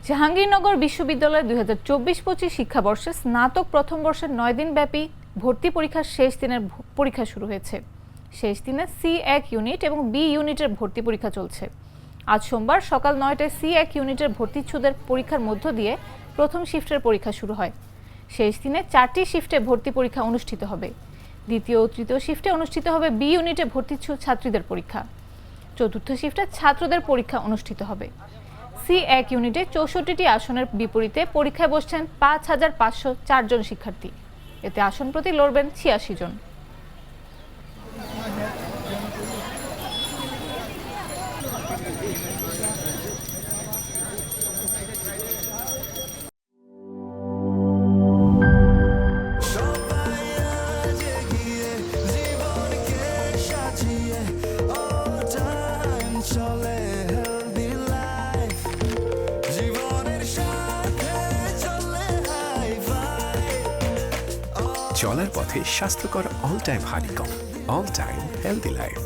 জাহাঙ্গীরনগর বিশ্ববিদ্যালয়ে ২০২৪-২৫ শিক্ষাবর্ষে স্নাতক প্রথম বর্ষের ৯ দিনব্যাপী ভর্তি পরীক্ষার শেষ দিনের পরীক্ষা শুরু হয়েছে। শেষ দিনে C1 ইউনিট এবং B ইউনিটের ভর্তি পরীক্ষা চলছে। আজ সোমবার সকাল ৯টায় C1 ইউনিটের ভর্তিচ্ছুদের পরীক্ষার মধ্য দিয়ে প্রথম শিফটের পরীক্ষা শুরু হয়। শেষ দিনে 4টি শিফটে ভর্তি পরীক্ষা অনুষ্ঠিত হবে। দ্বিতীয় ও তৃতীয় শিফটে অনুষ্ঠিত হবে B ইউনিটে ভর্তিচ্ছুত ছাত্রীদের পরীক্ষা। চতুর্থ শিফটে ছাত্রদের পরীক্ষা অনুষ্ঠিত হবে। C1 ইউনিটে ৬৪টি আসনের বিপরীতে পরীক্ষায় বসছেন ৫,৫০৪ জন শিক্ষার্থী। এতে আসন প্রতি লড়বেন ৮৬ জন। চলার পথে স্বাস্থ্যকর all time honeycomb, all time healthy life.